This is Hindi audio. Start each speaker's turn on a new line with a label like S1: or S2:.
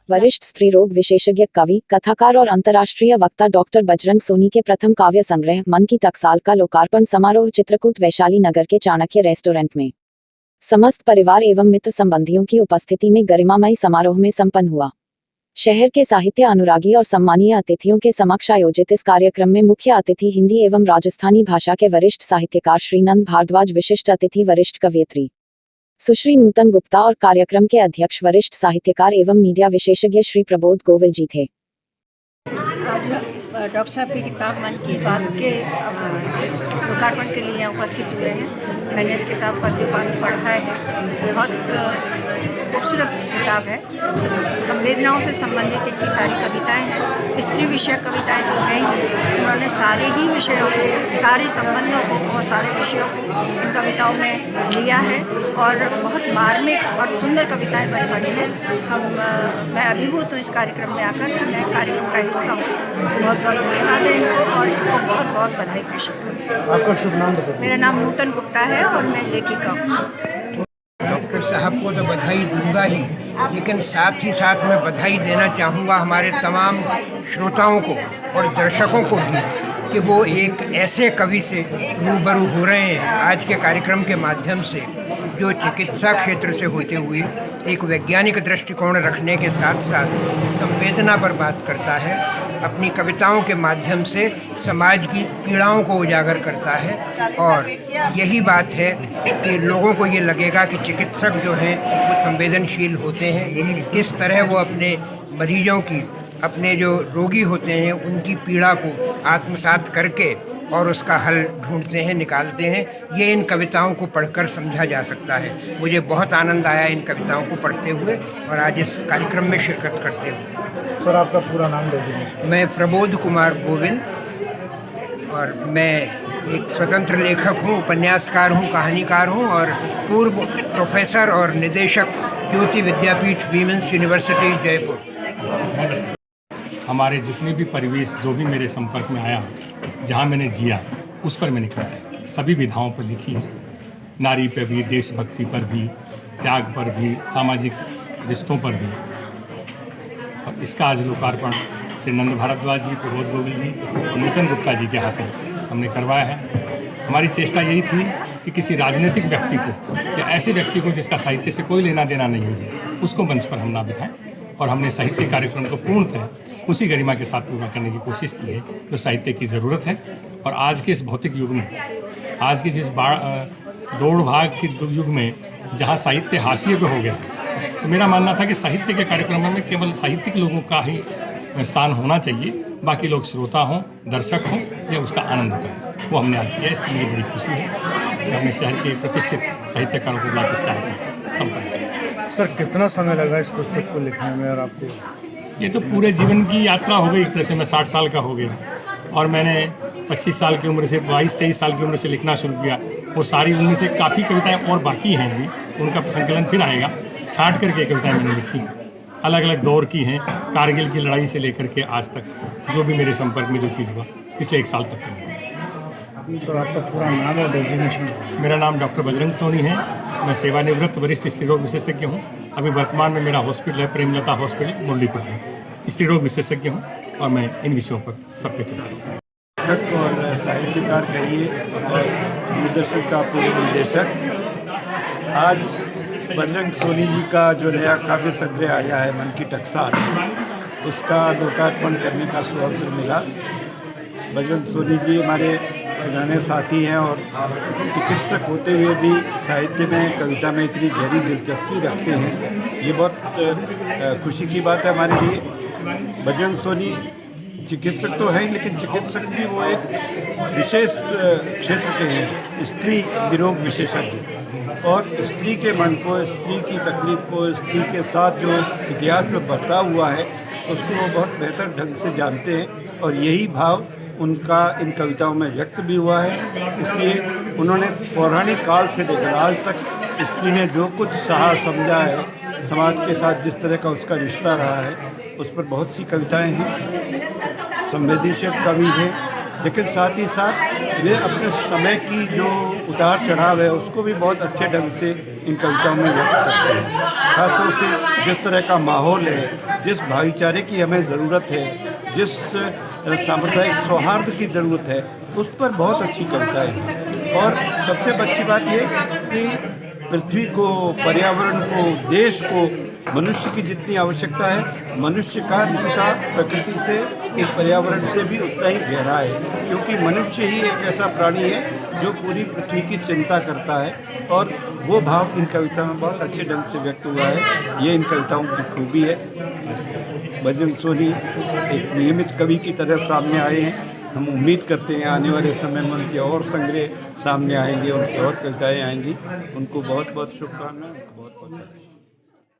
S1: वरिष्ठ स्त्री रोग विशेषज्ञ, कवि, कथाकार और अंतर्राष्ट्रीय वक्ता डॉक्टर बजरंग सोनी के प्रथम काव्य संग्रह मन की टकसाल का लोकार्पण समारोह चित्रकूट वैशाली नगर के चाणक्य रेस्टोरेंट में समस्त परिवार एवं मित्र संबंधियों की उपस्थिति में गरिमामयी समारोह में संपन्न हुआ। शहर के साहित्य अनुरागी और सम्मानीय अतिथियों के समक्ष आयोजित इस कार्यक्रम में मुख्य अतिथि हिंदी एवं राजस्थानी भाषा के वरिष्ठ साहित्यकार श्री नंद भारद्वाज, विशिष्ट अतिथि वरिष्ठ कवयित्री सुश्री नूतन गुप्ता और कार्यक्रम के अध्यक्ष वरिष्ठ साहित्यकार एवं मीडिया विशेषज्ञ श्री प्रबोध गोविल जी थे।
S2: आज डॉक्टर साहब की किताब मन की बात के लोकार्पण के लिए उपस्थित हुए हैं। मैंने इस किताब का दीपावली पढ़ा है। बहुत खूबसूरत किताब है। संवेदनाओं से संबंधित इतनी सारी कविताएं हैं। स्त्री विषयक कविताएं तो हैं ही। उन्होंने सारे ही विषयों को, सारे संबंधों को और सारे विषयों को इन कविताओं में लिया है और बहुत मार्मिक और सुंदर कविताएं बनी हैं। मैं अभिभूत हूँ इस कार्यक्रम में आकर। मैं कार्यक्रम का हिस्सा हूँ। बहुत बहुत धन्यवाद है इनको और इनको बहुत बहुत बधाई पेश करती हूँ।
S3: आपका शुभ नाम बताइए।
S2: मेरा नाम नूतन गुप्ता है और मैं लेखिका हूँ।
S4: डॉक्टर साहब को तो बधाई दूंगा ही, लेकिन साथ ही साथ मैं बधाई देना चाहूँगा हमारे तमाम श्रोताओं को और दर्शकों को भी कि वो एक ऐसे कवि से रूबरू हो रहे हैं आज के कार्यक्रम के माध्यम से, जो चिकित्सा क्षेत्र से होते हुए एक वैज्ञानिक दृष्टिकोण रखने के साथ साथ संवेदना पर बात करता है, अपनी कविताओं के माध्यम से समाज की पीड़ाओं को उजागर करता है। और यही बात है कि लोगों को ये लगेगा कि चिकित्सक जो हैं वो संवेदनशील होते हैं, किस तरह वो अपने मरीजों की, अपने जो रोगी होते हैं उनकी पीड़ा को आत्मसात करके और उसका हल ढूंढते हैं, निकालते हैं। ये इन कविताओं को पढ़कर समझा जा सकता है। मुझे बहुत आनंद आया इन कविताओं को पढ़ते हुए और आज इस कार्यक्रम में शिरकत करते हुए।
S3: सर, आपका पूरा नाम दे दीजिए।
S4: मैं प्रबोध कुमार गोविल और मैं एक स्वतंत्र लेखक हूँ, उपन्यासकार हूँ, कहानीकार हूँ और पूर्व प्रोफेसर और निदेशक ज्योति विद्यापीठ वीमेंस यूनिवर्सिटी जयपुर।
S5: हमारे जितने भी परिवेश जो भी मेरे संपर्क में आया, जहाँ मैंने जिया, उस पर मैंने कविता की, सभी विधाओं पर लिखी है। नारी पर भी, देशभक्ति पर भी, त्याग पर भी, सामाजिक रिश्तों पर भी। और इसका आज लोकार्पण श्री नंद भारद्वाज जी, प्रबोध गोविल जी और नूतन गुप्ता जी के हाथों हमने करवाया है। हमारी चेष्टा यही थी कि किसी राजनीतिक व्यक्ति को या ऐसे व्यक्ति को जिसका साहित्य से कोई लेना देना नहीं है, उसको मंच पर हम ना बिठाएं और हमने साहित्य कार्यक्रम को पूर्णतः उसी गरिमा के साथ पूरा करने की कोशिश की है जो साहित्य की ज़रूरत है। और आज के इस भौतिक युग में, आज की जिस दौड़ भाग के युग में जहाँ साहित्य हाशिए पे हो गया है, तो मेरा मानना था कि साहित्य के कार्यक्रमों में केवल साहित्यिक लोगों का ही स्थान होना चाहिए, बाकी लोग श्रोता हों, दर्शक हों या उसका आनंद उठाएं। वो हमने आज किया। इसलिए मुझे बड़ी खुशी है कि हमने शहर के प्रतिष्ठित साहित्यकारों को बुलाकर इस कार्यक्रम संपन्न किया।
S3: सर, कितना समय लगा इस पुस्तक को लिखने में? और आपको
S5: ये तो पूरे जीवन की यात्रा हो गई। एक तरह से मैं 60 साल का हो गया और मैंने 25 साल की उम्र से, 22-23 साल की उम्र से लिखना शुरू किया। वो सारी उनमें से काफ़ी कविताएं और बाकी हैं भी, उनका संकलन फिर आएगा। 60 करके कविताएं मैंने लिखी हैं, अलग अलग दौर की हैं। कारगिल की लड़ाई से लेकर के आज तक जो भी मेरे संपर्क में जो चीज़ हुआ पिछले 1 साल तक का।
S3: सर, आपका पूरा नाम और डेजिग्नेशन?
S5: मेरा नाम डॉक्टर बजरंग सोनी है। मैं सेवानिवृत्त वरिष्ठ स्त्री रोग विशेषज्ञ हूँ। अभी वर्तमान में मेरा हॉस्पिटल है प्रेमलता हॉस्पिटल मुरलीपुर है। स्त्री रोग विशेषज्ञ हूँ और मैं इन विषयों पर सब पे करता हूँ।
S6: लेखक और साहित्यकार कहिए और निर्देशक का पूर्व निदेशक। आज बजरंग सोनी जी का जो नया काव्य संग्रह आया है मन की टकसाल, उसका लोकार्पण करने का सुअवसर मिला। बजरंग सोनी जी हमारे पुराने साथी हैं और चिकित्सक होते हुए भी साहित्य में, कविता में इतनी गहरी दिलचस्पी रखते हैं। ये बहुत खुशी की बात है हमारे लिए। बजरंग सोनी चिकित्सक तो हैं, लेकिन चिकित्सक भी वो एक विशेष क्षेत्र के हैं, स्त्री विरोग विशेषज्ञ। और स्त्री के मन को, स्त्री की तकलीफ को, स्त्री के साथ जो इतिहास में बरता हुआ है उसको वो बहुत बेहतर ढंग से जानते हैं और यही भाव उनका इन कविताओं में व्यक्त भी हुआ है। इसलिए उन्होंने पौराणिक काल से लेकर आज तक स्त्री ने जो कुछ सहा समझा है, समाज के साथ जिस तरह का उसका रिश्ता रहा है, उस पर बहुत सी कविताएं हैं। संवेदनशील कवि हैं, लेकिन साथ ही साथ वे अपने समय की जो उतार चढ़ाव है उसको भी बहुत अच्छे ढंग से इन कविताओं में व्यक्त करते हैं। खासतौर से जिस तरह का माहौल है, जिस भाईचारे की हमें ज़रूरत है, जिस सांप्रदायिक सौहार्द की ज़रूरत है, उस पर बहुत अच्छी कविता है। और सबसे अच्छी बात ये कि पृथ्वी को, पर्यावरण को, देश को, मनुष्य की जितनी आवश्यकता है, मनुष्य का रिश्ता प्रकृति से, इस पर्यावरण से भी उतना ही गहरा है, क्योंकि मनुष्य ही एक ऐसा प्राणी है जो पूरी पृथ्वी की चिंता करता है। और वो भाव इन कविताओं में बहुत अच्छे ढंग से व्यक्त हुआ है। ये इन कविताओं की खूबी है। बजरंग सोनी एक नियमित कवि की तरह सामने आए हैं। हम उम्मीद करते हैं आने वाले समय में उनके और संग्रह सामने आएंगे, उनकी और कविताएँ आएंगी। उनको बहुत बहुत शुभकामनाएं, उनको बहुत बहुत बधाई।